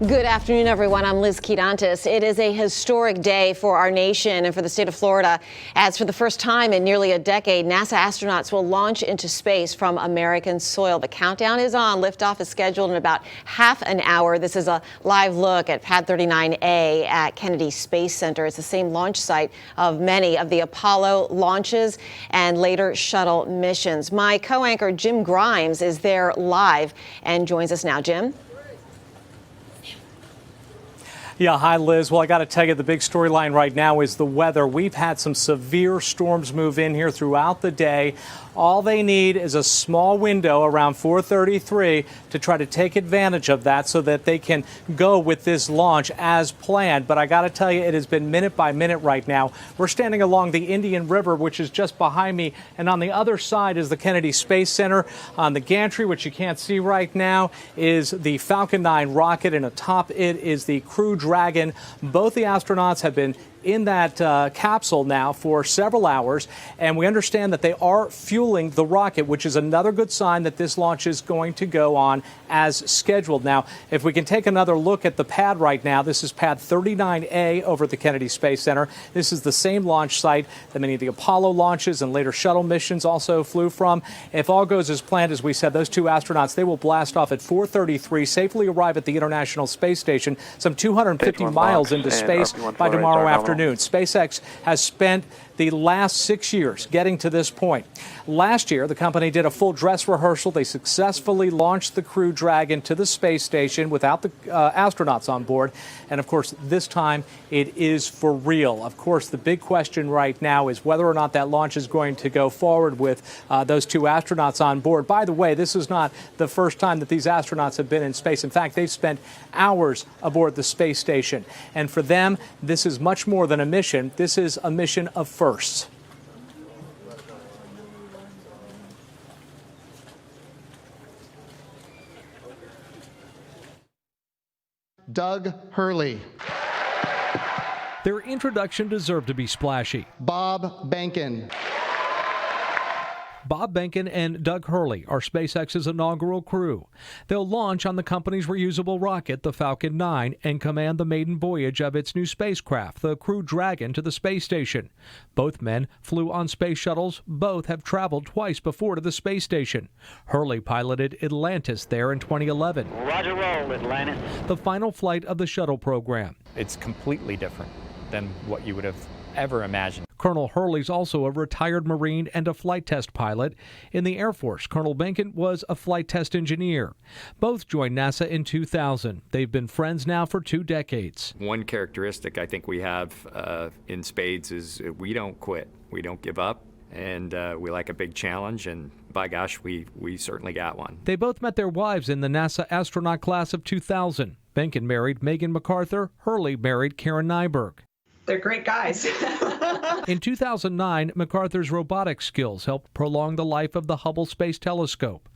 Good afternoon, everyone. I'm Liz Quidantis. It is a historic day for our nation and for the state of Florida, as for the first time in nearly a decade, NASA astronauts will launch into space from American soil. The countdown is on. Liftoff is scheduled in about half an hour. This is a live look at Pad 39A at Kennedy Space Center. It's the same launch site of many of the Apollo launches and later shuttle missions. My co-anchor Jim Grimes is there live and joins us now. Jim? Yeah, hi, Liz. Well, I got to tell you, the big storyline right now is the weather. We've had some severe storms move in here throughout the day. All they need is a small window around 4:33 to try to take advantage of that so that they can go with this launch as planned. But I got to tell you, it has been minute by minute right now. We're standing along the Indian River, which is just behind me. And on the other side is the Kennedy Space Center. On the gantry, which you can't see right now, is the Falcon 9 rocket. And atop it is the Crew Dragon. Both the astronauts have been in that capsule now for several hours, and we understand that they are fueling the rocket, which is another good sign that this launch is going to go on as scheduled. Now, if we can take another look at the pad right now, this is Pad 39A over at the Kennedy Space Center. This is the same launch site that many of the Apollo launches and later shuttle missions also flew from. If all goes as planned, as we said, those two astronauts, they will blast off at 4:33, safely arrive at the International Space Station, some 250 miles into space by tomorrow afternoon. SpaceX has spent the last 6 years getting to this point. Last year, the company did a full dress rehearsal. They successfully launched the Crew Dragon to the space station without the astronauts on board. And of course, this time it is for real. Of course, the big question right now is whether or not that launch is going to go forward with those two astronauts on board. By the way, this is not the first time that these astronauts have been in space. In fact, they've spent hours aboard the space station. And for them, this is much more than a mission. This is a mission of firsts. Doug Hurley. Their introduction deserved to be splashy. Bob Behnken. Bob Behnken and Doug Hurley are SpaceX's inaugural crew. They'll launch on the company's reusable rocket, the Falcon 9, and command the maiden voyage of its new spacecraft, the Crew Dragon, to the space station. Both men flew on space shuttles. Both have traveled twice before to the space station. Hurley piloted Atlantis there in 2011. Roger, roll, Atlantis. The final flight of the shuttle program. It's completely different than what you would have ever imagined. Colonel Hurley's also a retired Marine and a flight test pilot. In the Air Force, Colonel Behnken was a flight test engineer. Both joined NASA in 2000. They've been friends now for 2 decades. One characteristic I think we have in spades is we don't quit. We don't give up, and we like a big challenge, and by gosh, we certainly got one. They both met their wives in the NASA astronaut class of 2000. Behnken married Megan MacArthur. Hurley married Karen Nyberg. They're great guys. In 2009, MacArthur's robotics skills helped prolong the life of the Hubble Space Telescope.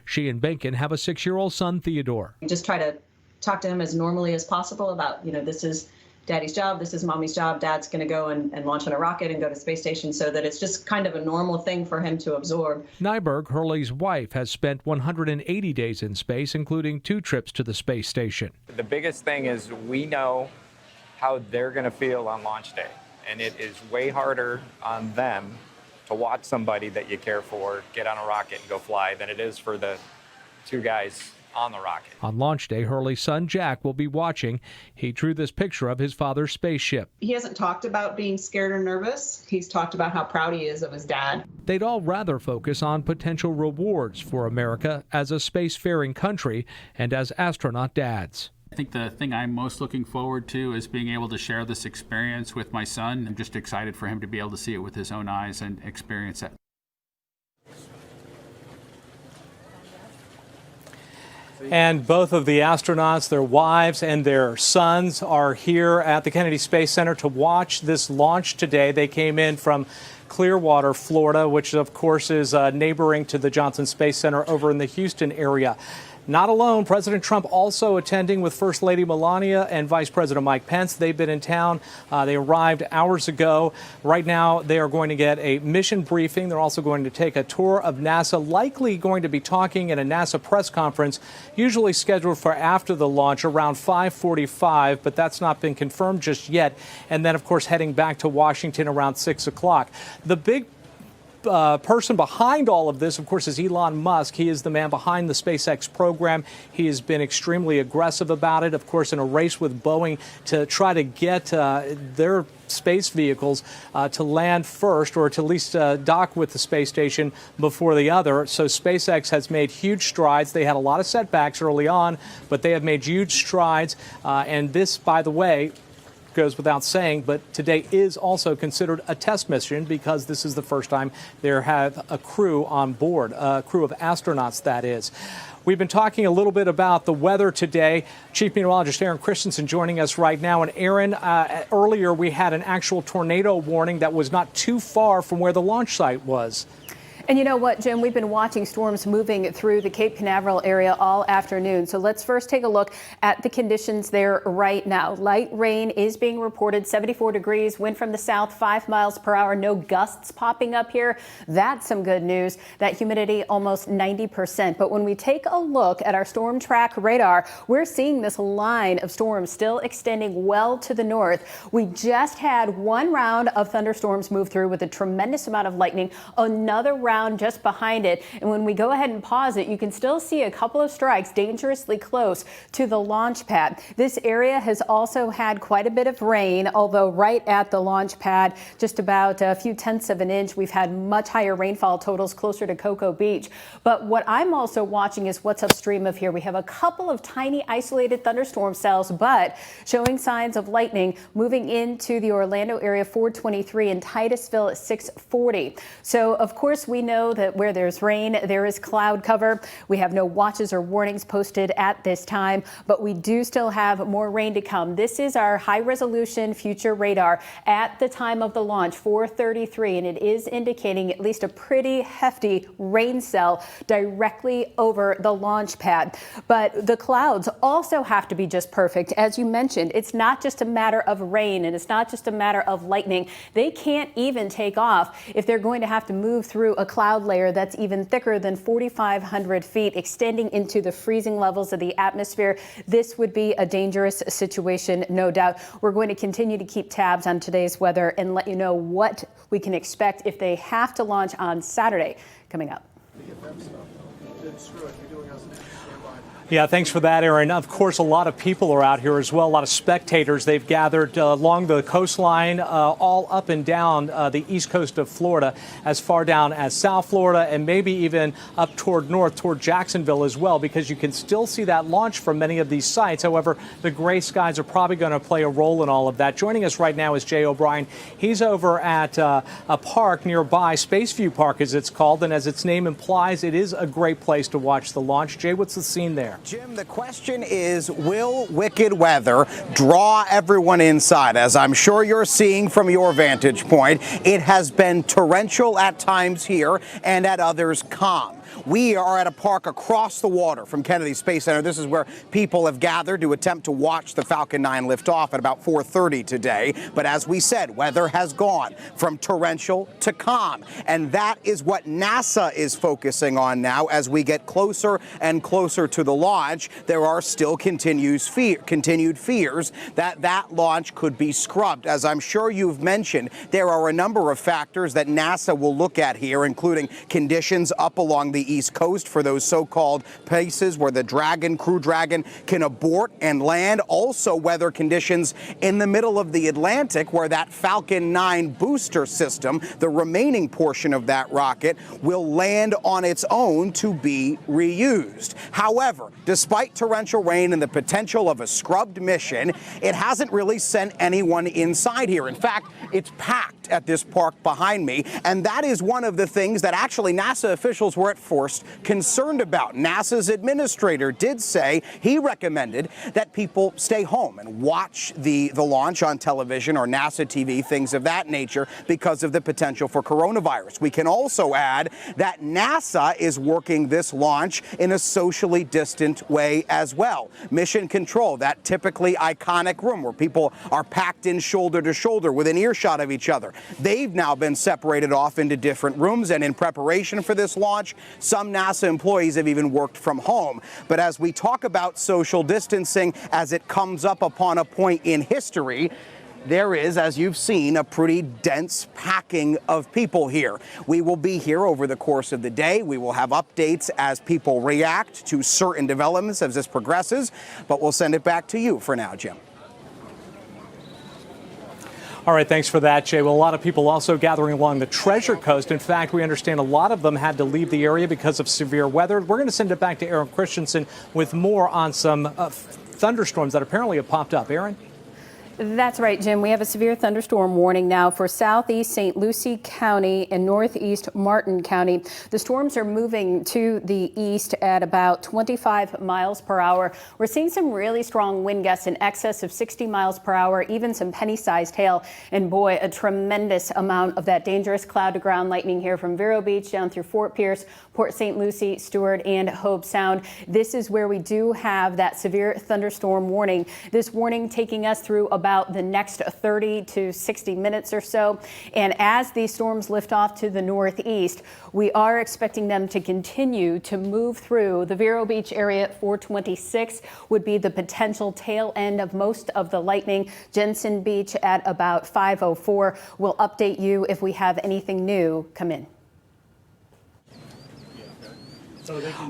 She and Behnken have a 6-year-old son, Theodore. We just try to talk to him as normally as possible about, this is daddy's job, this is mommy's job, dad's going to go and launch on a rocket and go to space station, so that it's just kind of a normal thing for him to absorb. Nyberg, Hurley's wife, has spent 180 days in space, including 2 trips to the space station. The biggest thing is we know how they're going to feel on launch day. And it is way harder on them to watch somebody that you care for get on a rocket and go fly than it is for the 2 guys on the rocket. On launch day, Hurley's son, Jack, will be watching. He drew this picture of his father's spaceship. He hasn't talked about being scared or nervous. He's talked about how proud he is of his dad. They'd all rather focus on potential rewards for America as a spacefaring country and as astronaut dads. I think the thing I'm most looking forward to is being able to share this experience with my son. I'm just excited for him to be able to see it with his own eyes and experience it. And both of the astronauts, their wives and their sons, are here at the Kennedy Space Center to watch this launch today. They came in from Clearwater, Florida, which of course is neighboring to the Johnson Space Center over in the Houston area. Not alone, President Trump also attending with First Lady Melania and Vice President Mike Pence. They've been in town. They arrived hours ago. Right now, they are going to get a mission briefing. They're also going to take a tour of NASA, likely going to be talking in a NASA press conference, usually scheduled for after the launch around 5:45, but that's not been confirmed just yet. And then, of course, heading back to Washington around 6 o'clock. The big person behind all of this, of course, is Elon Musk. He is the man behind the SpaceX program. He has been extremely aggressive about it, of course, in a race with Boeing to try to get their space vehicles to land first, or to at least dock with the space station before the other. So SpaceX has made huge strides. They had a lot of setbacks early on, but they have made huge strides. And this, by the way, goes without saying, but today is also considered a test mission because this is the first time there have a crew on board, a crew of astronauts, that is. We've been talking a little bit about the weather today. Chief Meteorologist Aaron Christensen joining us right now. And Aaron, earlier we had an actual tornado warning that was not too far from where the launch site was. And you know what, Jim, we've been watching storms moving through the Cape Canaveral area all afternoon. So let's first take a look at the conditions there right now. Light rain is being reported, 74 degrees, wind from the south, 5 miles per hour, no gusts popping up here. That's some good news. That humidity almost 90%. But when we take a look at our storm track radar, we're seeing this line of storms still extending well to the north. We just had one round of thunderstorms move through with a tremendous amount of lightning, another round just behind it. And when we go ahead and pause it, you can still see a couple of strikes dangerously close to the launch pad. This area has also had quite a bit of rain, although right at the launch pad, just about a few tenths of an inch. We've had much higher rainfall totals closer to Cocoa Beach. But what I'm also watching is what's upstream of here. We have a couple of tiny isolated thunderstorm cells, but showing signs of lightning moving into the Orlando area 423 and Titusville at 640. So, of course, we know that where there's rain, there is cloud cover. We have no watches or warnings posted at this time, but we do still have more rain to come. This is our high-resolution future radar at the time of the launch, 4:33, and it is indicating at least a pretty hefty rain cell directly over the launch pad. But the clouds also have to be just perfect. As you mentioned, it's not just a matter of rain, and it's not just a matter of lightning. They can't even take off if they're going to have to move through a cloud layer that's even thicker than 4,500 feet, extending into the freezing levels of the atmosphere. This would be a dangerous situation, no doubt. We're going to continue to keep tabs on today's weather and let you know what we can expect if they have to launch on Saturday coming up. Yeah, thanks for that, Aaron. Of course, a lot of people are out here as well, a lot of spectators. They've gathered along the coastline, all up and down the east coast of Florida, as far down as South Florida, and maybe even up toward north, toward Jacksonville as well, because you can still see that launch from many of these sites. However, the gray skies are probably going to play a role in all of that. Joining us right now is Jay O'Brien. He's over at a park nearby, Spaceview Park as it's called, and as its name implies, it is a great place to watch the launch. Jay, what's the scene there? Jim, the question is, will wicked weather draw everyone inside? As I'm sure you're seeing from your vantage point, it has been torrential at times here and at others calm. We are at a park across the water from Kennedy Space Center. This is where people have gathered to attempt to watch the Falcon 9 lift off at about 4:30 today. But as we said, weather has gone from torrential to calm. And that is what NASA is focusing on now as we get closer and closer to the launch. There are still continued fears that that launch could be scrubbed. As I'm sure you've mentioned, there are a number of factors that NASA will look at here, including conditions up along the East Coast for those so-called places where the Crew Dragon can abort and land. Also, weather conditions in the middle of the Atlantic where that Falcon 9 booster system, the remaining portion of that rocket, will land on its own to be reused. However, despite torrential rain and the potential of a scrubbed mission, it hasn't really sent anyone inside here. In fact, it's packed at this park behind me, and that is one of the things that actually NASA officials were at Force concerned about. NASA's administrator did say he recommended that people stay home and watch the launch on television or NASA TV, things of that nature, because of the potential for coronavirus. We can also add that NASA is working this launch in a socially distant way as well. Mission Control, that typically iconic room where people are packed in shoulder to shoulder within earshot of each other. They've now been separated off into different rooms, and in preparation for this launch, some NASA employees have even worked from home. But as we talk about social distancing as it comes up upon a point in history, there is, as you've seen, a pretty dense packing of people here. We will be here over the course of the day. We will have updates as people react to certain developments as this progresses, but we'll send it back to you for now, Jim. All right, thanks for that, Jay. Well, a lot of people also gathering along the Treasure Coast. In fact, we understand a lot of them had to leave the area because of severe weather. We're going to send it back to Aaron Christensen with more on some thunderstorms that apparently have popped up. Aaron? That's right, Jim. We have a severe thunderstorm warning now for southeast St. Lucie County and northeast Martin County. The storms are moving to the east at about 25 miles per hour. We're seeing some really strong wind gusts in excess of 60 miles per hour, even some penny-sized hail. And boy, a tremendous amount of that dangerous cloud-to-ground lightning here from Vero Beach down through Fort Pierce, Port St. Lucie, Stewart, and Hobe Sound. This is where we do have that severe thunderstorm warning. This warning taking us through about the next 30 to 60 minutes or so. And as these storms lift off to the northeast, we are expecting them to continue to move through the Vero Beach area at 426 would be the potential tail end of most of the lightning. Jensen Beach at about 504. We'll update you if we have anything new come in.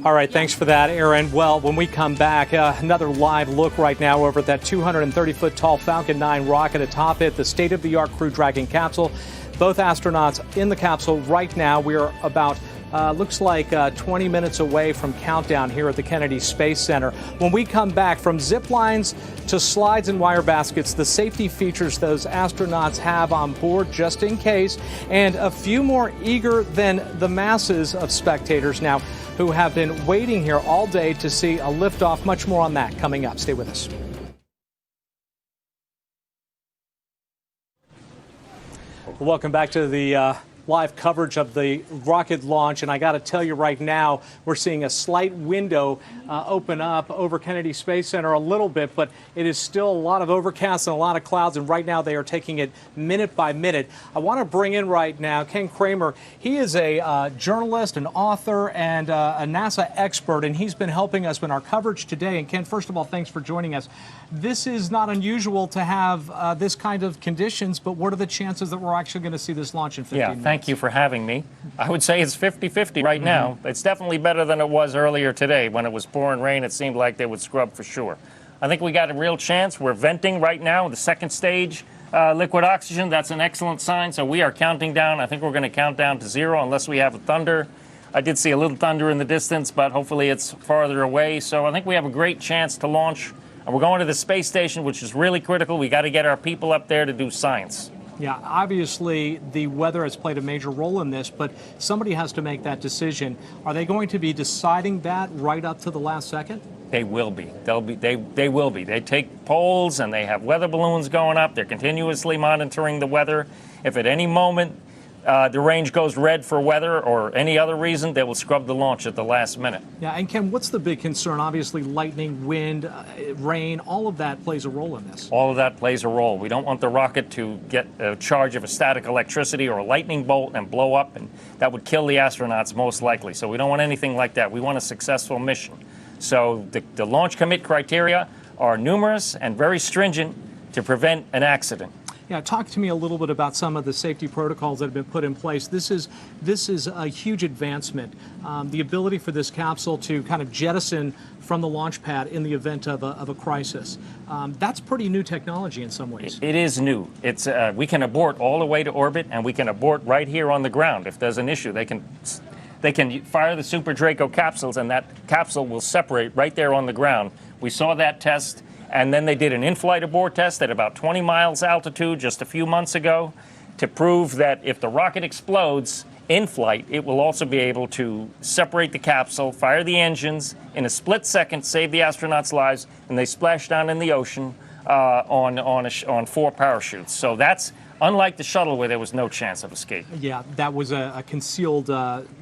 All right, thanks for that, Aaron. Well, when we come back, another live look right now over at that 230-foot tall Falcon 9 rocket atop it, the state-of-the-art Crew Dragon capsule. Both astronauts in the capsule right now. We are about looks like 20 minutes away from countdown here at the Kennedy Space Center. When we come back, from zip lines to slides and wire baskets, the safety features those astronauts have on board just in case, and a few more eager than the masses of spectators now who have been waiting here all day to see a liftoff. Much more on that coming up. Stay with us. Welcome back to the live coverage of the rocket launch, and I got to tell you right now, we're seeing a slight window open up over Kennedy Space Center a little bit, but it is still a lot of overcast and a lot of clouds, and right now they are taking it minute by minute. I want to bring in right now Ken Kramer. He is a journalist, an author, and a NASA expert, and he's been helping us in our coverage today. And Ken, first of all, thanks for joining us. This is not unusual to have this kind of conditions, but what are the chances that we're actually going to see this launch in 15 minutes? Thank you for having me. I would say it's 50-50 right now. It's definitely better than it was earlier today. When it was pouring rain, it seemed like they would scrub for sure. I think we got a real chance. We're venting right now, the second stage liquid oxygen. That's an excellent sign. So we are counting down. I think we're going to count down to 0 unless we have a thunder. I did see a little thunder in the distance, but hopefully it's farther away. So I think we have a great chance to launch. And we're going to the space station, which is really critical. We got to get our people up there to do science. Yeah, obviously the weather has played a major role in this, but somebody has to make that decision. Are they going to be deciding that right up to the last second? They will be. They will be. They take polls and they have weather balloons going up. They're continuously monitoring the weather. If at any moment the range goes red for weather or any other reason, they will scrub the launch at the last minute. Yeah, and Ken, what's the big concern? Obviously, lightning, wind, rain, all of that plays a role in this. All of that plays a role. We don't want the rocket to get a charge of a static electricity or a lightning bolt and blow up, and that would kill the astronauts most likely. So we don't want anything like that. We want a successful mission. So the launch commit criteria are numerous and very stringent to prevent an accident. Yeah, talk to me a little bit about some of the safety protocols that have been put in place. This is a huge advancement. The ability for this capsule to kind of jettison from the launch pad in the event of a crisis. That's pretty new technology in some ways. It is new. It's we can abort all the way to orbit, and we can abort right here on the ground if there's an issue. They can fire the Super Draco capsules, and that capsule will separate right there on the ground. We saw that test. And then they did an in-flight abort test at about 20 miles altitude just a few months ago to prove that if the rocket explodes, in flight, it will also be able to separate the capsule, fire the engines in a split second, save the astronauts' lives, and they splash down in the ocean on 4 parachutes. So that's unlike the shuttle where there was no chance of escape. Yeah, that was a concealed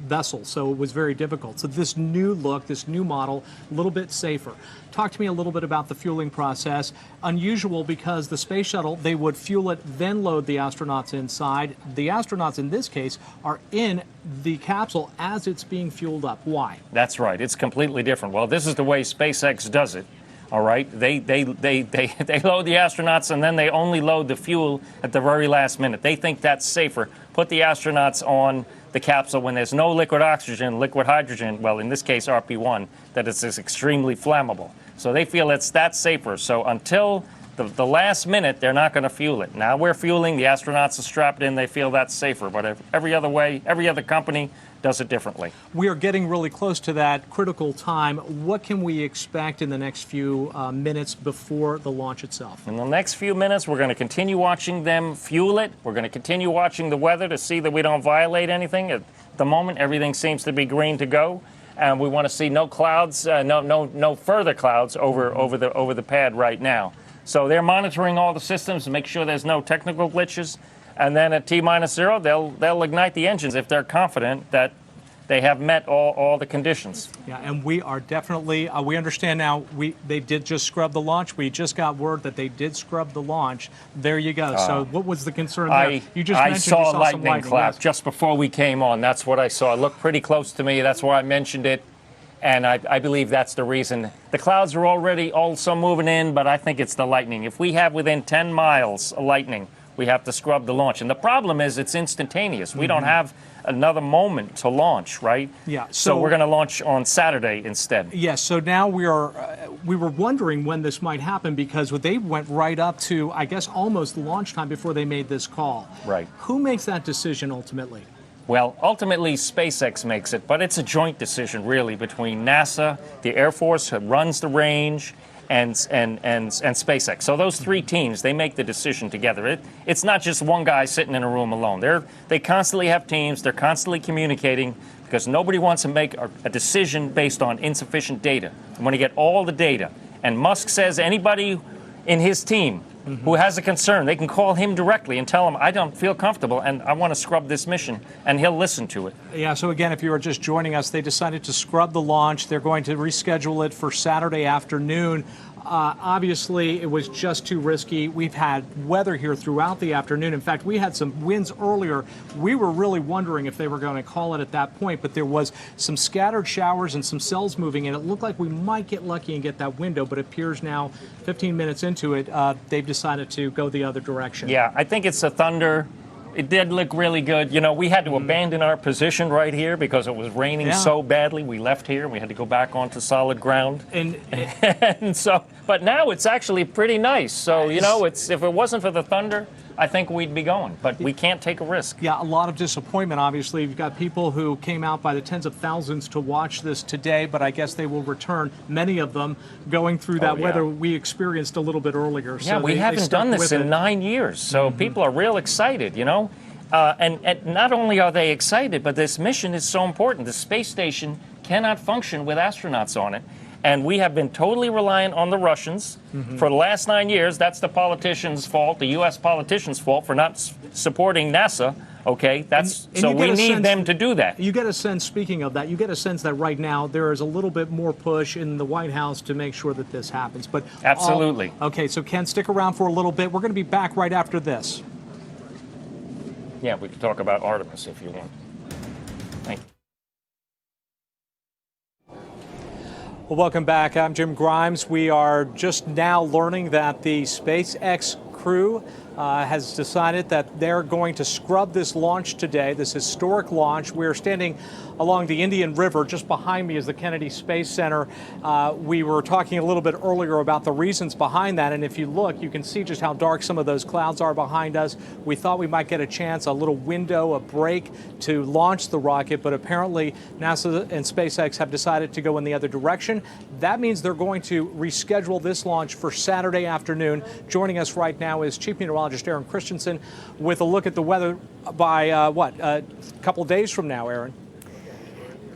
vessel, so it was very difficult. So this new look, this new model, a little bit safer. Talk to me a little bit about the fueling process. Unusual because the space shuttle, they would fuel it, then load the astronauts inside. The astronauts in this case are in the capsule as it's being fueled up. Why? That's right. It's completely different. Well, this is the way SpaceX does it. All right, they load the astronauts and then they only load the fuel at the very last minute. They think that's safer. Put the astronauts on the capsule when there's no liquid oxygen, liquid hydrogen, well, in this case, RP1, that it's extremely flammable. So they feel that's safer. So until the last minute, they're not going to fuel it. Now we're fueling, the astronauts are strapped in, they feel that's safer. But every other company does it differently. We are getting really close to that critical time. What can we expect in the next few minutes before the launch itself? In the next few minutes, we're going to continue watching them fuel it. We're going to continue watching the weather to see that we don't violate anything. At the moment, everything seems to be green to go. And we want to see no clouds, no further clouds over the pad right now. So they're monitoring all the systems to make sure there's no technical glitches. And then at T-0, they'll ignite the engines if they're confident that they have met all the conditions. Yeah, and we are definitely, we understand now, they did just scrub the launch. We just got word that they did scrub the launch. There you go. So what was the concern there? You just mentioned you saw saw lightning some lightning clap yes. just before we came on. That's what I saw. It looked pretty close to me. That's why I mentioned it. And I believe that's the reason. The clouds are already also moving in, but I think it's the lightning. If we have within 10 miles of lightning, we have to scrub the launch. And the problem is it's instantaneous. We don't have another moment to launch, right? Yeah. So we're going to launch on Saturday instead. Yes. So now we were wondering when this might happen because they went right up to, I guess, almost launch time before they made this call. Right. Who makes that decision ultimately? Well, ultimately, SpaceX makes it, but it's a joint decision, really, between NASA, the Air Force that runs the range, and SpaceX. So those 3 teams, they make the decision together. It's not just one guy sitting in a room alone. They constantly have teams. They're constantly communicating because nobody wants to make a decision based on insufficient data. They want to get all the data. And Musk says anybody in his team who has a concern, they can call him directly and tell him, I don't feel comfortable and I want to scrub this mission, and he'll listen to it. Yeah, so again, if you are just joining us, they decided to scrub the launch. They're going to reschedule it for Saturday afternoon. Obviously, it was just too risky. We've had weather here throughout the afternoon. In fact, we had some winds earlier. We were really wondering if they were going to call it at that point, but there was some scattered showers and some cells moving, and it looked like we might get lucky and get that window, but it appears now, 15 minutes into it, they've decided to go the other direction. Yeah, I think it's a thunder. It did look really good. You know, we had to abandon our position right here because it was raining so badly. We left here and we had to go back onto solid ground. And so, but now it's actually pretty nice. So, you know, if it wasn't for the thunder, I think we'd be going, but we can't take a risk. Yeah, a lot of disappointment, obviously. You've got people who came out by the tens of thousands to watch this today, but I guess they will return, many of them, going through that weather we experienced a little bit earlier. Yeah, so we haven't done this in 9 years, so people are real excited, you know. And not only are they excited, but this mission is so important. The space station cannot function with astronauts on it. And we have been totally reliant on the Russians for the last 9 years. That's the politicians' fault, the U.S. politicians' fault for not supporting NASA. Okay, so we need them to do that. You get a sense, speaking of that, you get a sense that right now there is a little bit more push in the White House to make sure that this happens. But absolutely. Okay, so Ken, stick around for a little bit. We're going to be back right after this. Yeah, we can talk about Artemis if you want. Thank you. Well, welcome back. I'm Jim Grimes. We are just now learning that the SpaceX crew has decided that they're going to scrub this launch today, this historic launch. We're standing along the Indian River. Just behind me is the Kennedy Space Center. We were talking a little bit earlier about the reasons behind that, and if you look, you can see just how dark some of those clouds are behind us. We thought we might get a chance, a little window, a break to launch the rocket, but apparently NASA and SpaceX have decided to go in the other direction. That means they're going to reschedule this launch for Saturday afternoon. Joining us right now is Chief Meteorologist meteorologist Aaron Christensen with a look at the weather by a couple days from now, Aaron.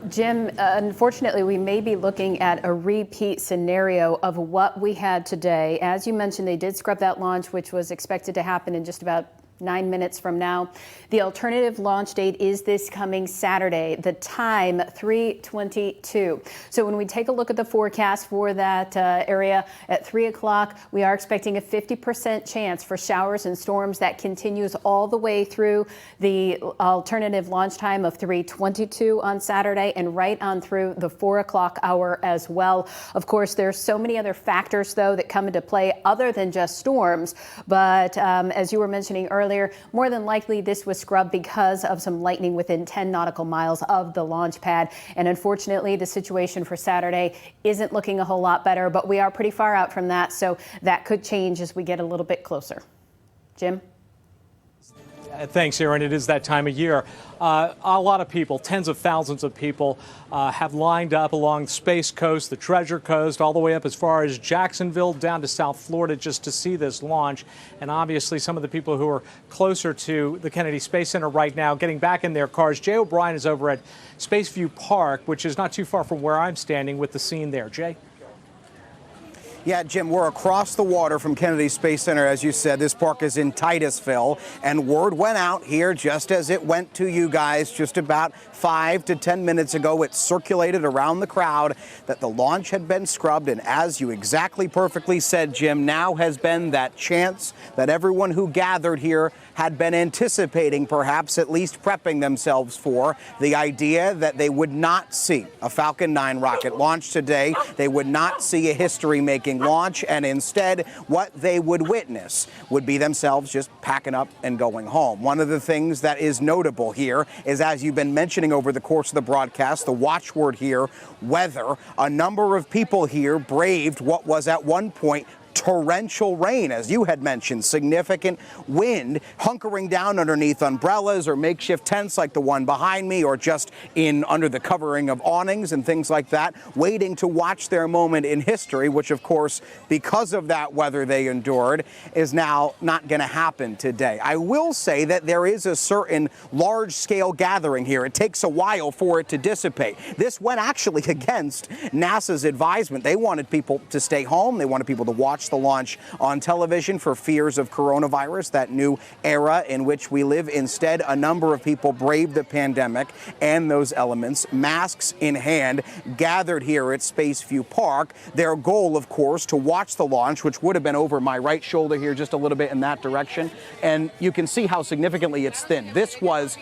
Jim, unfortunately, we may be looking at a repeat scenario of what we had today. As you mentioned, they did scrub that launch, which was expected to happen in just about 9 minutes from now. The alternative launch date is this coming Saturday, the time 3:22. So when we take a look at the forecast for that area at 3 o'clock, we are expecting a 50% chance for showers and storms. That continues all the way through the alternative launch time of 3:22 on Saturday and right on through the 4 o'clock hour as well. Of course, there's so many other factors, though, that come into play other than just storms. But as you were mentioning earlier, more than likely this was scrubbed because of some lightning within 10 nautical miles of the launch pad. And unfortunately, the situation for Saturday isn't looking a whole lot better, but we are pretty far out from that, so that could change as we get a little bit closer. Jim? Thanks, Aaron. It is that time of year. A lot of people, tens of thousands of people, have lined up along the Space Coast, the Treasure Coast, all the way up as far as Jacksonville, down to South Florida, just to see this launch. And obviously, some of the people who are closer to the Kennedy Space Center right now, getting back in their cars. Jay O'Brien is over at Spaceview Park, which is not too far from where I'm standing, with the scene there. Jay? Yeah, Jim, we're across the water from Kennedy Space Center. As you said, this park is in Titusville, and word went out here just as it went to you guys just about 5 to 10 minutes ago. It circulated around the crowd that the launch had been scrubbed, and as you exactly perfectly said, Jim, now has been that chance that everyone who gathered here had been anticipating, perhaps at least prepping themselves for, the idea that they would not see a Falcon 9 rocket launch today. They would not see a history-making launch, and instead what they would witness would be themselves just packing up and going home. One of the things that is notable here is, as you've been mentioning over the course of the broadcast, the watchword here, weather. A number of people here braved what was at one point torrential rain, as you had mentioned, significant wind, hunkering down underneath umbrellas or makeshift tents like the one behind me, or just in under the covering of awnings and things like that, waiting to watch their moment in history, which of course, because of that weather they endured, is now not going to happen today. I will say that there is a certain large-scale gathering here. It takes a while for it to dissipate. This went actually against NASA's advisement. They wanted people to stay home. They wanted people to watch the launch on television for fears of coronavirus, that new era in which we live. Instead, a number of people braved the pandemic and those elements, masks in hand, gathered here at Spaceview Park. Their goal, of course, to watch the launch, which would have been over my right shoulder here, just a little bit in that direction. And you can see how significantly it's thin. This was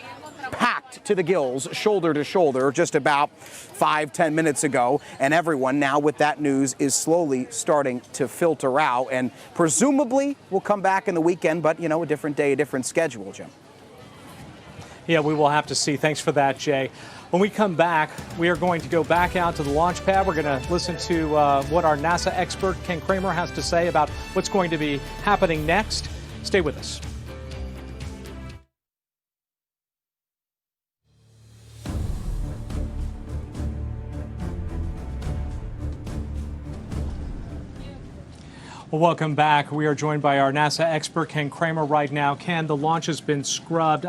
packed to the gills, shoulder to shoulder, just about 5-10 minutes ago, and everyone now with that news is slowly starting to filter out, and presumably will come back in the weekend, but you know, a different day, a different schedule, Jim. Yeah, we will have to see. Thanks for that, Jay. When we come back, we are going to go back out to the launch pad. We're going to listen to what our NASA expert Ken Kramer has to say about what's going to be happening next. Stay with us. Well, welcome back. We are joined by our NASA expert, Ken Kramer, right now. Ken, the launch has been scrubbed.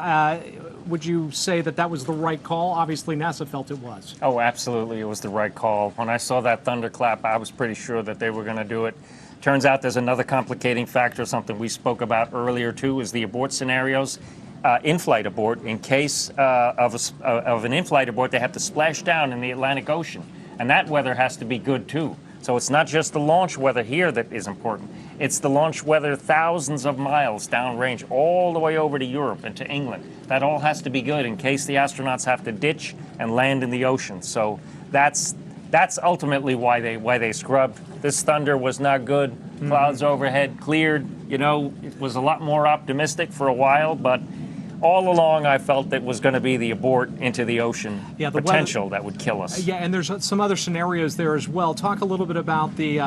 Would you say that that was the right call? Obviously, NASA felt it was. Oh, absolutely. It was the right call. When I saw that thunderclap, I was pretty sure that they were going to do it. Turns out there's another complicating factor, something we spoke about earlier, too, is the abort scenarios. In-flight abort. In case of an in-flight abort, they have to splash down in the Atlantic Ocean. And that weather has to be good, too. So it's not just the launch weather here that is important. It's the launch weather thousands of miles downrange, all the way over to Europe and to England. That all has to be good in case the astronauts have to ditch and land in the ocean. So that's ultimately why they scrubbed. This thunder was not good. Clouds overhead cleared. You know, it was a lot more optimistic for a while, but all along, I felt that was going to be the abort into the ocean potential that would kill us. Yeah, and there's some other scenarios there as well. Talk a little bit about the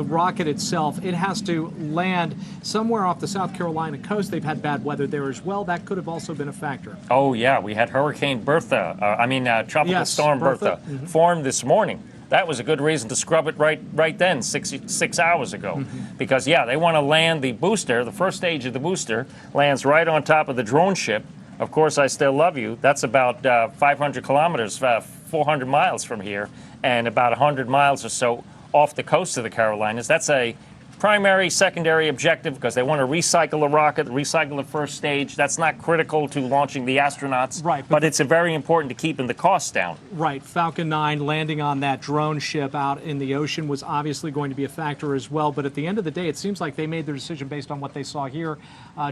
rocket itself. It has to land somewhere off the South Carolina coast. They've had bad weather there as well. That could have also been a factor. Oh, yeah. We had Hurricane Tropical Storm Bertha formed this morning. that was a good reason to scrub it right then, 6 hours ago. Because, yeah, they want to land the booster. The first stage of the booster lands right on top of the drone ship. Of course, I Still Love You. That's about 500 kilometers, 400 miles from here, and about 100 miles or so off the coast of the Carolinas. That's a primary, secondary objective because they want to recycle a rocket, recycle the first stage. That's not critical to launching the astronauts, right? But it's very important to keeping the costs down. Right. Falcon 9 landing on that drone ship out in the ocean was obviously going to be a factor as well. But at the end of the day, it seems like they made their decision based on what they saw here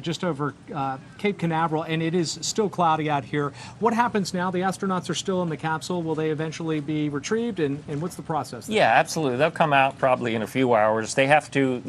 just over Cape Canaveral, and it is still cloudy out here. What happens now? The astronauts are still in the capsule. Will they eventually be retrieved, and what's the process there? Yeah, absolutely. They'll come out probably in a few hours. They have to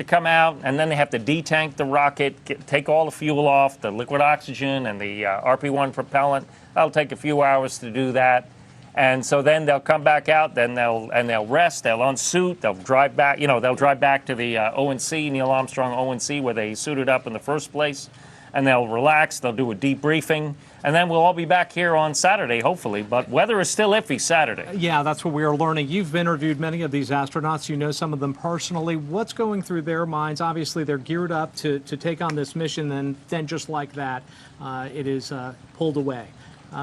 come out, and then they have to detank the rocket, take all the fuel off, the liquid oxygen and the RP-1 propellant. That'll take a few hours to do that. And so then they'll come back out, then they'll rest, they'll unsuit, they'll drive back, they'll drive back to the ONC, Neil Armstrong ONC, where they suited up in the first place, and they'll relax, they'll do a debriefing, and then we'll all be back here on Saturday, hopefully. But weather is still iffy Saturday. Yeah, that's what we are learning. You've interviewed many of these astronauts. You know some of them personally. What's going through their minds? Obviously, they're geared up to take on this mission, and then just like that, it is pulled away.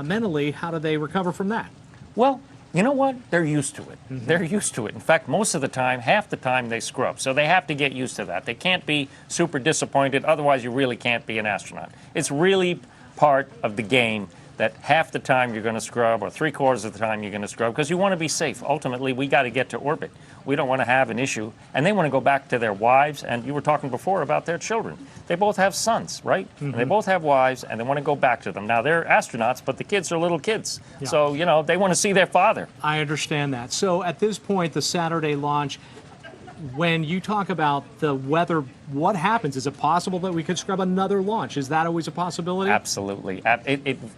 Mentally, how do they recover from that? Well, you know what? They're used to it. They're used to it. In fact, most of the time, half the time, they scrub. So they have to get used to that. They can't be super disappointed. Otherwise, you really can't be an astronaut. It's really part of the game that half the time you're going to scrub or 3/4 of the time you're going to scrub because you want to be safe. Ultimately, we got to get to orbit. We don't want to have an issue. And they want to go back to their wives. And you were talking before about their children. They both have sons, right? And they both have wives, and they want to go back to them. Now, they're astronauts, but the kids are little kids. Yeah. So, they want to see their father. I understand that. So at this point, the Saturday launch, when you talk about the weather, what happens? Is it possible that we could scrub another launch? Is that always a possibility? Absolutely.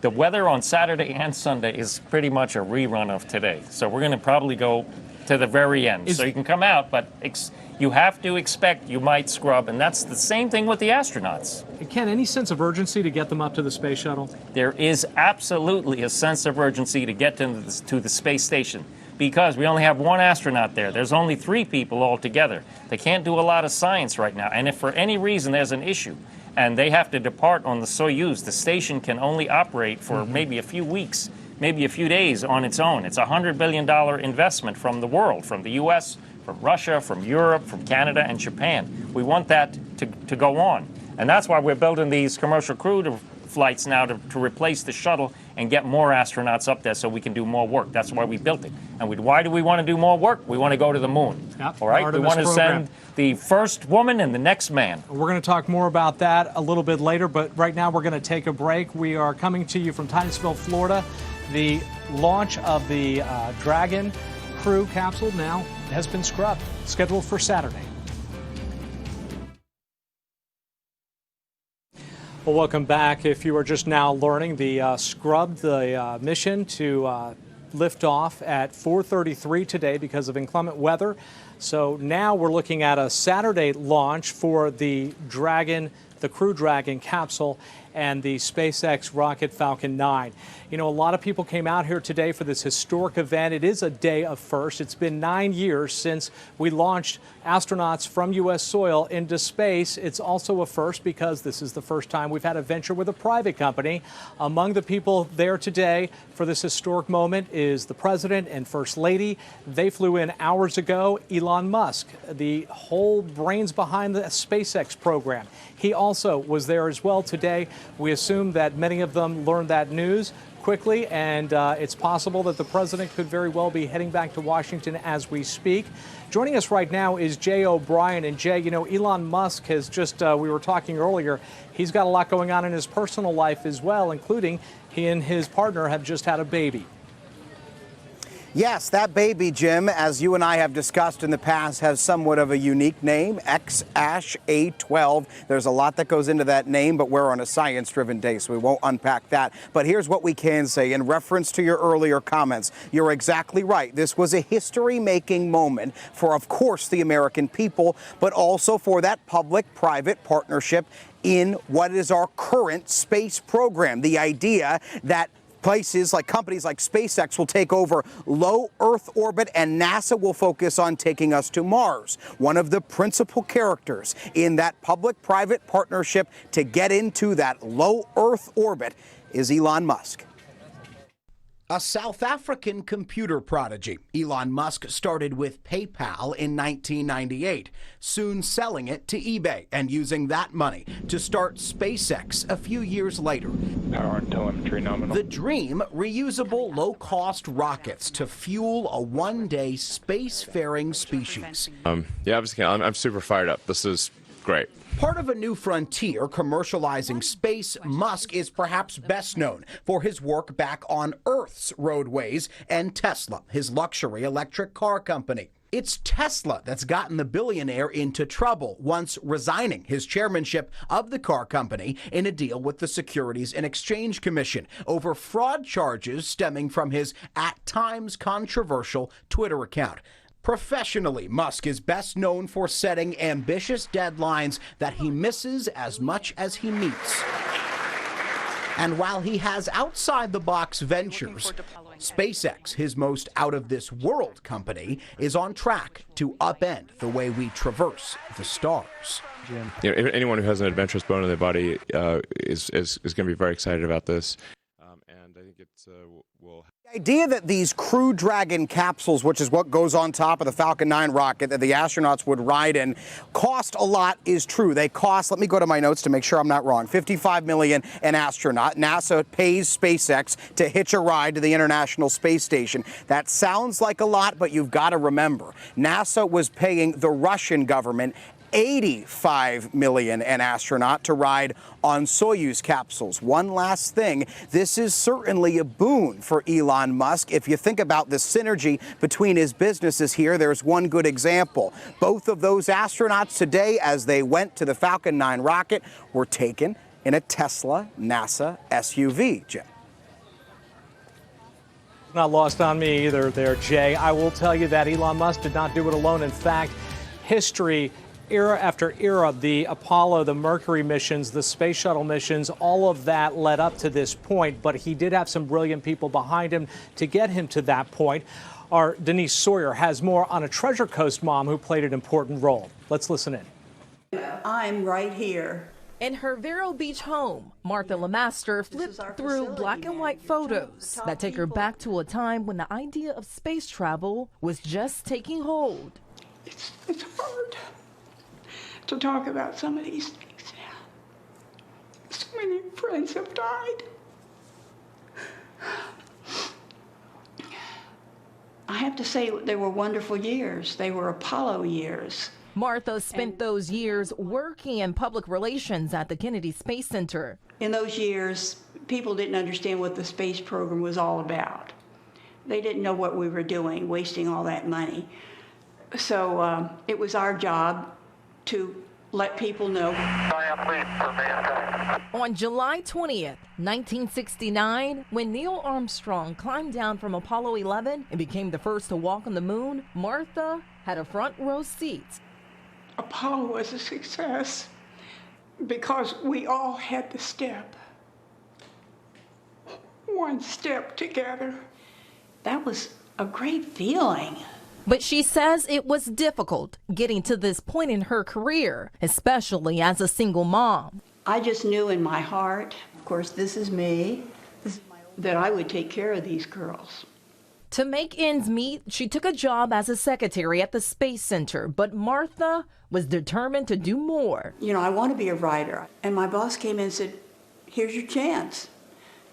The weather on Saturday and Sunday is pretty much a rerun of today. So we're going to probably go to the very end. So you can come out, but you have to expect you might scrub, and that's the same thing with the astronauts. Ken, any sense of urgency to get them up to the space shuttle? There is absolutely a sense of urgency to get to the space station because we only have one astronaut there. There's only 3 people altogether. They can't do a lot of science right now, and if for any reason there's an issue and they have to depart on the Soyuz, the station can only operate for maybe a few weeks, maybe a few days on its own. It's a $100 billion investment from the world, from the U.S., from Russia, from Europe, from Canada, and Japan. We want that to go on. And that's why we're building these commercial crew flights now to replace the shuttle and get more astronauts up there so we can do more work. That's why we built it. And why do we want to do more work? We want to go to the moon. Yep, all right? We want to send the first woman and the next man. We're going to talk more about that a little bit later, but right now we're going to take a break. We are coming to you from Titusville, Florida. The launch of the Dragon crew capsule now has been scrubbed, scheduled for Saturday. Well, welcome back. If you are just now learning, the mission to lift off at 4:33 today because of inclement weather. So now we're looking at a Saturday launch for the Dragon, the Crew Dragon capsule, and the SpaceX rocket Falcon 9. You know, a lot of people came out here today for this historic event. It is a day of firsts. It's been 9 years since we launched astronauts from U.S. soil into space. It's also a first because this is the first time we've had a venture with a private company. Among the people there today for this historic moment is the President and First Lady. They flew in hours ago. Elon Musk, the whole brains behind the SpaceX program. He also was there as well today. We assume that many of them learned that news quickly, and it's possible that the president could very well be heading back to Washington as we speak. Joining us right now is Jay O'Brien. And Jay, you know, Elon Musk has just, we were talking earlier, he's got a lot going on in his personal life as well, including he and his partner have just had a baby. Yes, that baby, Jim, as you and I have discussed in the past, has somewhat of a unique name, X-A12. There's a lot that goes into that name, but we're on a science-driven day, so we won't unpack that. But here's what we can say in reference to your earlier comments. You're exactly right. This was a history-making moment for, of course, the American people, but also for that public-private partnership in what is our current space program. The idea that Companies like SpaceX will take over low Earth orbit, and NASA will focus on taking us to Mars. One of the principal characters in that public-private partnership to get into that low Earth orbit is Elon Musk. A South African computer prodigy, Elon Musk started with PayPal in 1998, soon selling it to eBay and using that money to start SpaceX a few years later. Power and telemetry nominal. The dream, reusable low-cost rockets to fuel a one-day spacefaring species. Yeah, obviously, I'm super fired up. This is great. Part of a new frontier commercializing space, Musk is perhaps best known for his work back on Earth's roadways and Tesla, his luxury electric car company. It's Tesla that's gotten the billionaire into trouble, once resigning his chairmanship of the car company in a deal with the Securities and Exchange Commission over fraud charges stemming from his at times controversial Twitter account. Professionally, Musk is best known for setting ambitious deadlines that he misses as much as he meets. And while he has outside-the-box ventures, SpaceX, his most out-of-this-world company, is on track to upend the way we traverse the stars. You know, anyone who has an adventurous bone in their body is going to be very excited about this. And I think it's will. The idea that these Crew Dragon capsules, which is what goes on top of the Falcon 9 rocket that the astronauts would ride in, cost a lot is true. They cost, let me go to my notes to make sure I'm not wrong, $55 million an astronaut. NASA pays SpaceX to hitch a ride to the International Space Station. That sounds like a lot, but you've got to remember, NASA was paying the Russian government $85 million an astronaut to ride on Soyuz capsules. One last thing, this is certainly a boon for Elon Musk. If you think about the synergy between his businesses here, there's one good example. Both of those astronauts today, as they went to the Falcon 9 rocket, were taken in a Tesla NASA SUV, Jim. Not lost on me either there, Jay. I will tell you that Elon Musk did not do it alone. In fact, history era after era, the Apollo, the Mercury missions, the space shuttle missions, all of that led up to this point. But he did have some brilliant people behind him to get him to that point. Our Denise Sawyer has more on a Treasure Coast mom who played an important role. Let's listen in. I'm right here. In her Vero Beach home, Martha Lemaster flipped through black and white photos that take her back to a time when the idea of space travel was just taking hold. It's hard to talk about some of these things now. So many friends have died. I have to say they were wonderful years. They were Apollo years. Martha spent those years working in public relations at the Kennedy Space Center. In those years, people didn't understand what the space program was all about. They didn't know what we were doing, wasting all that money. So it was our job to let people know. On July 20th, 1969, when Neil Armstrong climbed down from Apollo 11 and became the first to walk on the moon, Martha had a front row seat. Apollo was a success because we all had to step one step together. That was a great feeling. But she says it was difficult getting to this point in her career, especially as a single mom. I just knew in my heart, of course, this is me, that I would take care of these girls. To make ends meet, she took a job as a secretary at the Space Center, but Martha was determined to do more. You know, I want to be a writer. And my boss came in and said, here's your chance.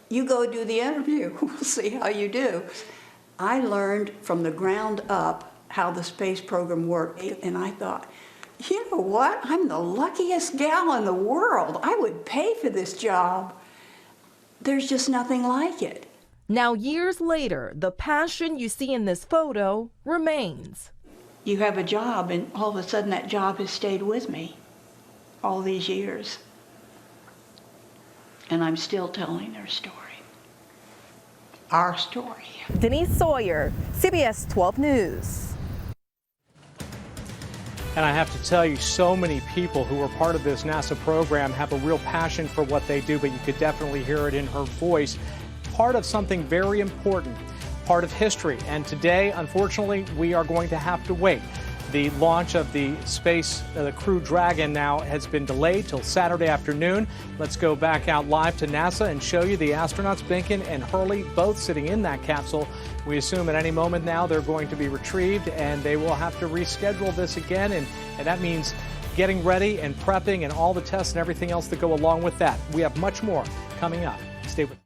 You go do the interview. We'll see how you do. I learned from the ground up how the space program worked, and I thought, you know what? I'm the luckiest gal in the world. I would pay for this job. There's just nothing like it. Now, years later, the passion you see in this photo remains. You have a job, and all of a sudden that job has stayed with me all these years. And I'm still telling their story. Our story. Denise Sawyer, CBS 12 News. And I have to tell you, so many people who are part of this NASA program have a real passion for what they do, but you could definitely hear it in her voice. part of something very important, part of history. And today, unfortunately, we are going to have to wait. The launch of the Crew Dragon now has been delayed till Saturday afternoon. Let's go back out live to NASA and show you the astronauts, Behnken and Hurley, both sitting in that capsule. We assume at any moment now they're going to be retrieved, and they will have to reschedule this again. And that means getting ready and prepping and all the tests and everything else that go along with that. We have much more coming up. Stay with us.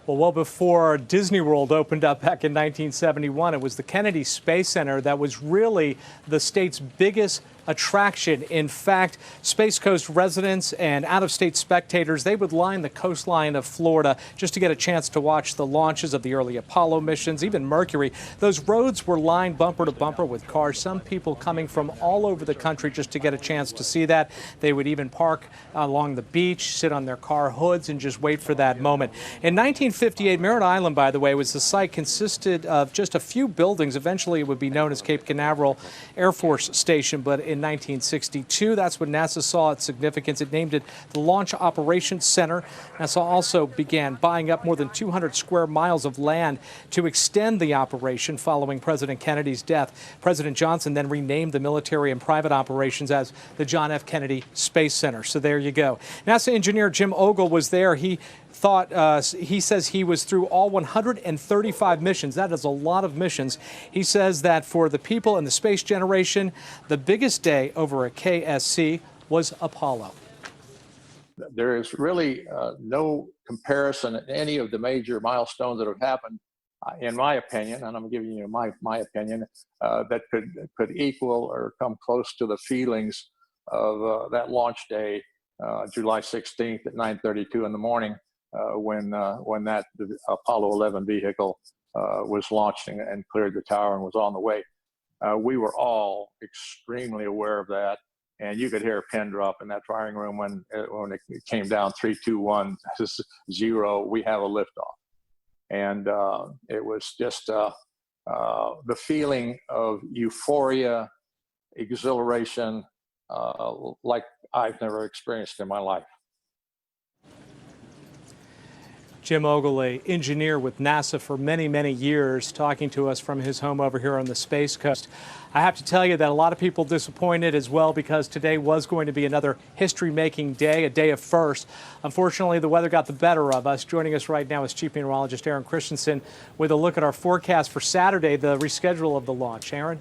Well, before Disney World opened up back in 1971, it was the Kennedy Space Center that was really the state's biggest attraction. In fact, Space Coast residents and out-of-state spectators, they would line the coastline of Florida just to get a chance to watch the launches of the early Apollo missions, even Mercury. Those roads were lined bumper to bumper with cars, some people coming from all over the country just to get a chance to see that. They would even park along the beach, sit on their car hoods, and just wait for that moment. In 1958, Merritt Island, by the way, was the site consisted of just a few buildings. Eventually, it would be known as Cape Canaveral Air Force Station, but in 1962, that's when NASA saw its significance. It named it the Launch Operations Center. NASA also began buying up more than 200 square miles of land to extend the operation following President Kennedy's death. President Johnson then renamed the military and private operations as the John F. Kennedy Space Center. So there you go. NASA engineer Jim Ogle was there. He says he was through all 135 missions. That is a lot of missions. He says that for the people in the space generation, the biggest day over at KSC was Apollo. There is really no comparison in any of the major milestones that have happened, in my opinion, and I'm giving you my opinion, that could equal or come close to the feelings of that launch day, July 16th at 9:32 in the morning. When that Apollo 11 vehicle was launched and cleared the tower and was on the way. We were all extremely aware of that, and you could hear a pin drop in that firing room when it came down 3, 2, 1, 0. We have a liftoff, and it was just the feeling of euphoria, exhilaration, like I've never experienced in my life. Jim Ogle, engineer with NASA for many, many years, talking to us from his home over here on the Space Coast. I have to tell you that a lot of people disappointed as well, because today was going to be another history-making day, a day of first. Unfortunately, the weather got the better of us. Joining us right now is Chief Meteorologist Aaron Christensen with a look at our forecast for Saturday, the reschedule of the launch. Aaron?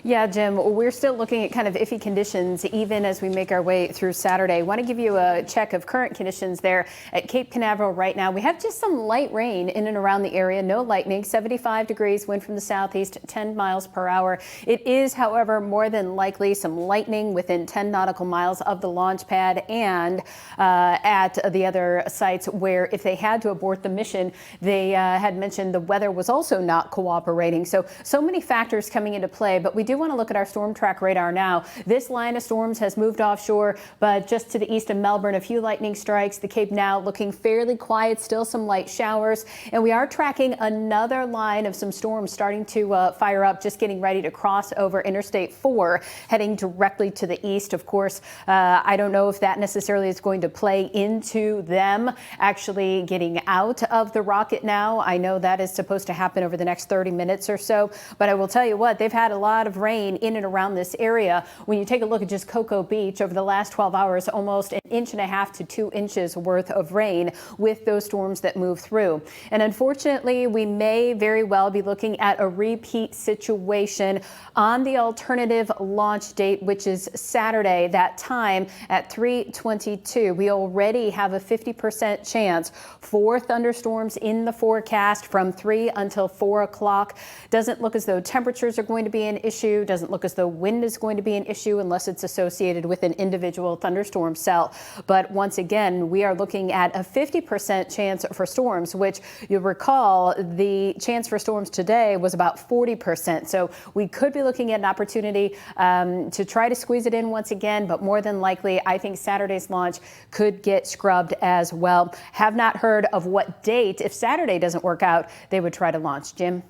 Yeah, Jim, we're still looking at kind of iffy conditions even as we make our way through Saturday. I want to give you a check of current conditions there at Cape Canaveral right now. We have just some light rain in and around the area, no lightning, 75 degrees, wind from the southeast, 10 miles per hour. It is, however, more than likely some lightning within 10 nautical miles of the launch pad and at the other sites where if they had to abort the mission, they had mentioned the weather was also not cooperating. So many factors coming into play, but we do want to look at our storm track radar now. This line of storms has moved offshore, but just to the east of Melbourne, a few lightning strikes. The Cape now looking fairly quiet, still some light showers. And we are tracking another line of some storms starting to fire up, just getting ready to cross over Interstate 4, heading directly to the east. Of course, I don't know if that necessarily is going to play into them actually getting out of the rocket now. I know that is supposed to happen over the next 30 minutes or so, but I will tell you what, they've had a lot of rain in and around this area. When you take a look at just Cocoa Beach over the last 12 hours, almost 1.5 to 2 inches worth of rain with those storms that move through. And unfortunately, we may very well be looking at a repeat situation on the alternative launch date, which is Saturday, that time at 3:22. We already have a 50% chance for thunderstorms in the forecast from 3 until 4 o'clock. Doesn't look as though temperatures are going to be an issue. Doesn't look as though wind is going to be an issue unless it's associated with an individual thunderstorm cell. But once again, we are looking at a 50% chance for storms, which you'll recall the chance for storms today was about 40%. So we could be looking at an opportunity to try to squeeze it in once again, but more than likely, I think Saturday's launch could get scrubbed as well. Have not heard of what date, if Saturday doesn't work out, they would try to launch. Jim?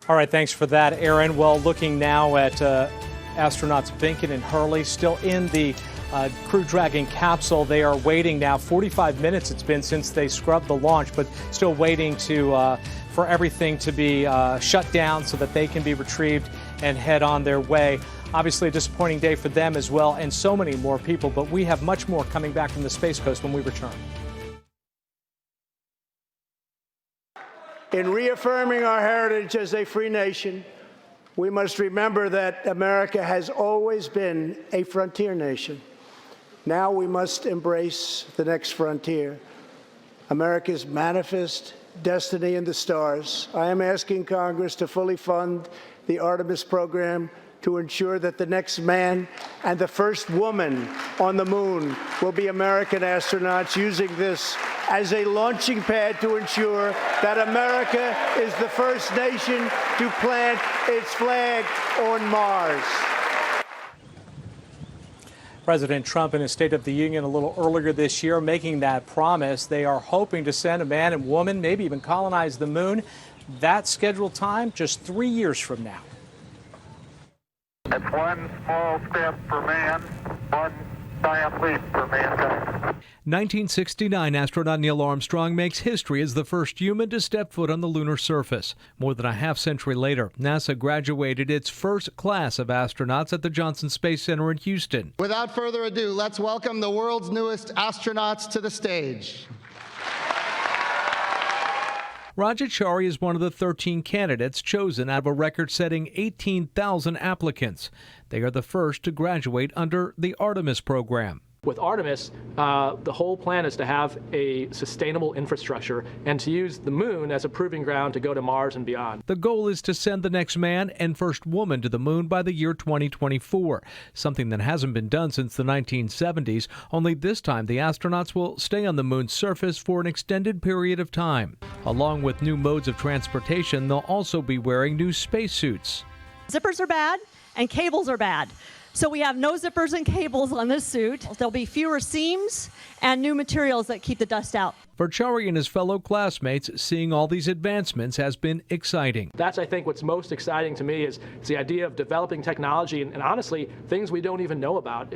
All right, thanks for that, Aaron. Well, looking now at astronauts Behnken and Hurley still in the Crew Dragon capsule. They are waiting now. 45 minutes it's been since they scrubbed the launch, but still waiting for everything to be shut down so that they can be retrieved and head on their way. Obviously a disappointing day for them as well, and so many more people, but we have much more coming back from the Space Coast when we return. In reaffirming our heritage as a free nation, we must remember that America has always been a frontier nation. Now we must embrace the next frontier, America's manifest destiny in the stars. I am asking Congress to fully fund the Artemis program to ensure that the next man and the first woman on the moon will be American astronauts, using this as a launching pad to ensure that America is the first nation to plant its flag on Mars. President Trump in his State of the Union a little earlier this year making that promise. They are hoping to send a man and woman, maybe even colonize the moon. That scheduled time just 3 years from now. It's one small step for man, one giant leap for mankind. 1969 astronaut Neil Armstrong makes history as the first human to step foot on the lunar surface. More than a half-century later, NASA graduated its first class of astronauts at the Johnson Space Center in Houston. Without further ado, let's welcome the world's newest astronauts to the stage. Rajachari is one of the 13 candidates chosen out of a record-setting 18,000 applicants. They are the first to graduate under the Artemis program. With Artemis, the whole plan is to have a sustainable infrastructure and to use the moon as a proving ground to go to Mars and beyond. The goal is to send the next man and first woman to the moon by the year 2024, something that hasn't been done since the 1970s, only this time the astronauts will stay on the moon's surface for an extended period of time. Along with new modes of transportation, they'll also be wearing new spacesuits. Zippers are bad and cables are bad. So we have no zippers and cables on this suit. There'll be fewer seams and new materials that keep the dust out. For Chari and his fellow classmates, seeing all these advancements has been exciting. That's, I think, what's most exciting to me is the idea of developing technology and honestly, things we don't even know about.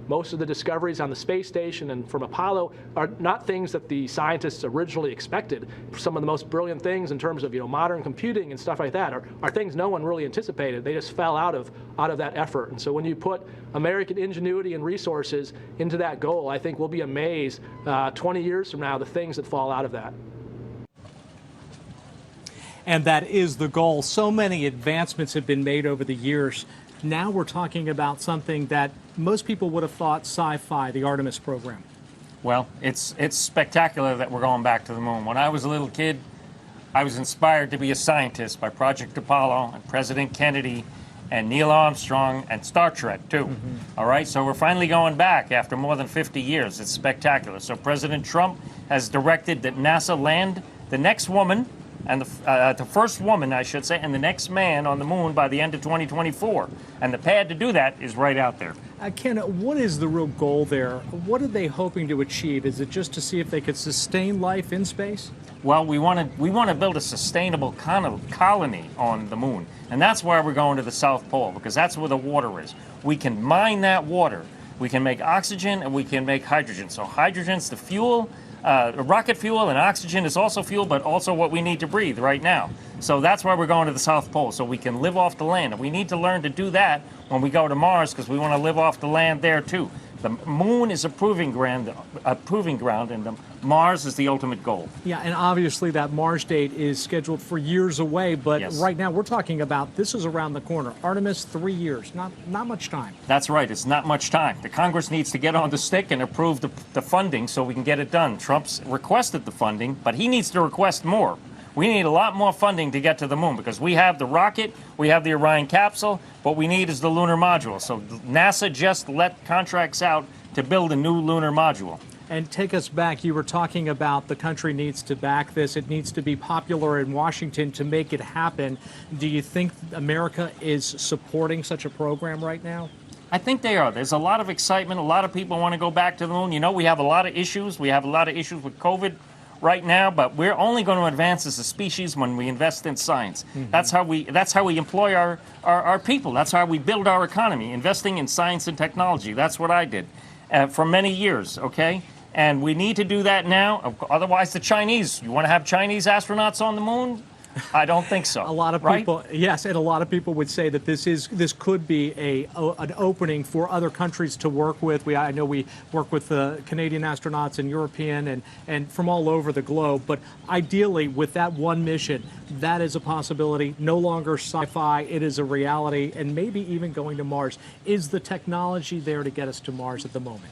Most of the discoveries on the space station and from Apollo are not things that the scientists originally expected. Some of the most brilliant things in terms of modern computing and stuff like that are things no one really anticipated. They just fell out of that effort. And so when you put American ingenuity and resources into that goal, I think we'll be amazed 20 years from now the things that fall out of that. And that is the goal. So many advancements have been made over the years. Now we're talking about something that most people would have thought sci-fi, the Artemis program. Well, it's spectacular that we're going back to the moon. When I was a little kid, I was inspired to be a scientist by Project Apollo and President Kennedy and Neil Armstrong and Star Trek, too. All right, so we're finally going back after more than 50 years. It's spectacular. So President Trump has directed that NASA land the next woman, and the first woman, I should say, and the next man on the moon by the end of 2024. And the pad to do that is right out there. Ken, what is the real goal there? What are they hoping to achieve? Is it just to see if they could sustain life in space? Well, we want to build a sustainable colony on the moon. And that's why we're going to the South Pole, because that's where the water is. We can mine that water. We can make oxygen and we can make hydrogen. So hydrogen's the fuel, rocket fuel, and oxygen is also fuel, but also what we need to breathe right now. So that's why we're going to the South Pole, so we can live off the land. And we need to learn to do that when we go to Mars, because we want to live off the land there too. The moon is a proving ground, and Mars is the ultimate goal. Yeah, and obviously that Mars date is scheduled for years away, but yes. Right now we're talking about this is around the corner. Artemis, 3 years, not much time. That's right, it's not much time. The Congress needs to get on the stick and approve the funding so we can get it done. Trump's requested the funding, but he needs to request more. We need a lot more funding to get to the moon because we have the rocket, we have the Orion capsule, what we need is the lunar module. So NASA just let contracts out to build a new lunar module. And take us back, you were talking about the country needs to back this. It needs to be popular in Washington to make it happen. Do you think America is supporting such a program right now? I think they are. There's a lot of excitement. A lot of people want to go back to the moon. You know, we have a lot of issues. We have a lot of issues with COVID. right now, but we're only going to advance as a species when we invest in science. That's how we employ our people. That's how we build our economy, investing in science and technology. That's what I did for many years, okay? And we need to do that now. Otherwise, the Chinese, you want to have Chinese astronauts on the moon? I don't think so. A lot of people, yes, and a lot of people would say that this could be an opening for other countries to work with. I know we work with Canadian astronauts and European and from all over the globe. But ideally, with that one mission, that is a possibility. No longer sci-fi; it is a reality, and maybe even going to Mars. Is the technology there to get us to Mars at the moment?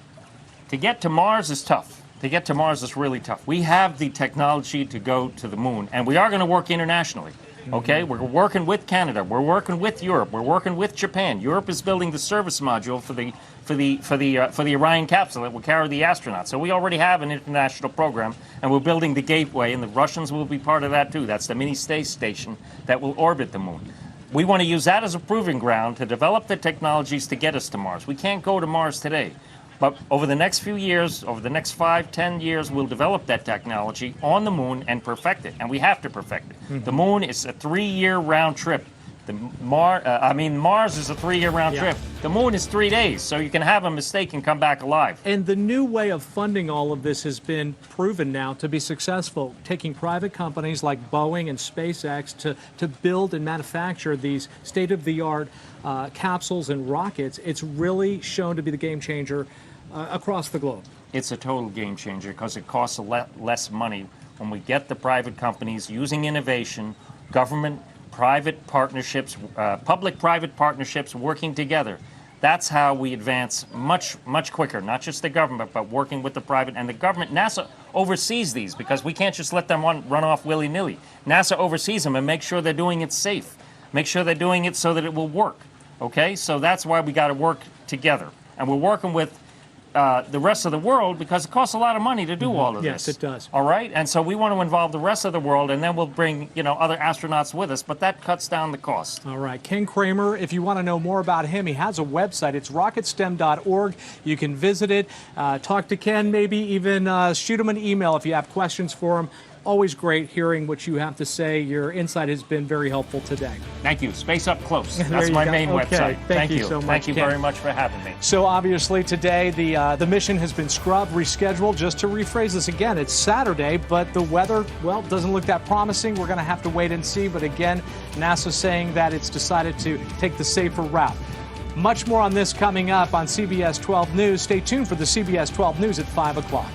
To get to Mars is tough. To get to Mars is really tough. We have the technology to go to the moon, and we are going to work internationally. Okay, we're working with Canada. We're working with Europe. We're working with Japan. Europe is building the service module for the Orion capsule that will carry the astronauts. So we already have an international program, and we're building the gateway, and the Russians will be part of that too. That's the mini space station that will orbit the moon. We want to use that as a proving ground to develop the technologies to get us to Mars. We can't go to Mars today. But over the next few years, over the next 5-10 years, we'll develop that technology on the moon and perfect it. And we have to perfect it. The moon is a 3-year round trip. Mars is a 3-year round trip. The moon is 3 days, so you can have a mistake and come back alive. And the new way of funding all of this has been proven now to be successful, taking private companies like Boeing and SpaceX to build and manufacture these state-of-the-art capsules and rockets. It's really shown to be the game changer across the globe. It's a total game changer because it costs a lot less money when we get the private companies using innovation, government-private partnerships, public-private partnerships working together. That's how we advance much quicker, not just the government, but working with the private. And the government, NASA oversees these because we can't just let them run off willy-nilly. NASA oversees them and makes sure they're doing it safe, make sure they're doing it so that it will work. Okay, so that's why we got to work together. And we're working with the rest of the world because it costs a lot of money to do all of this. Yes, it does. All right, and so we want to involve the rest of the world, and then we'll bring other astronauts with us, but that cuts down the cost. All right, Ken Kramer, if you want to know more about him, he has a website. It's rocketstem.org. You can visit it, talk to Ken, maybe even shoot him an email if you have questions for him. Always great hearing what you have to say. Your insight has been very helpful today. Thank you. Space Up Close. That's my main website. Thank you so much. Thank you Ken. very much for having me. So obviously today the mission has been scrubbed, rescheduled. Just to rephrase this again, it's Saturday, but the weather, well, doesn't look that promising. We're going to have to wait and see. But again, NASA saying that it's decided to take the safer route. Much more on this coming up on CBS 12 News. Stay tuned for the CBS 12 News at 5 o'clock.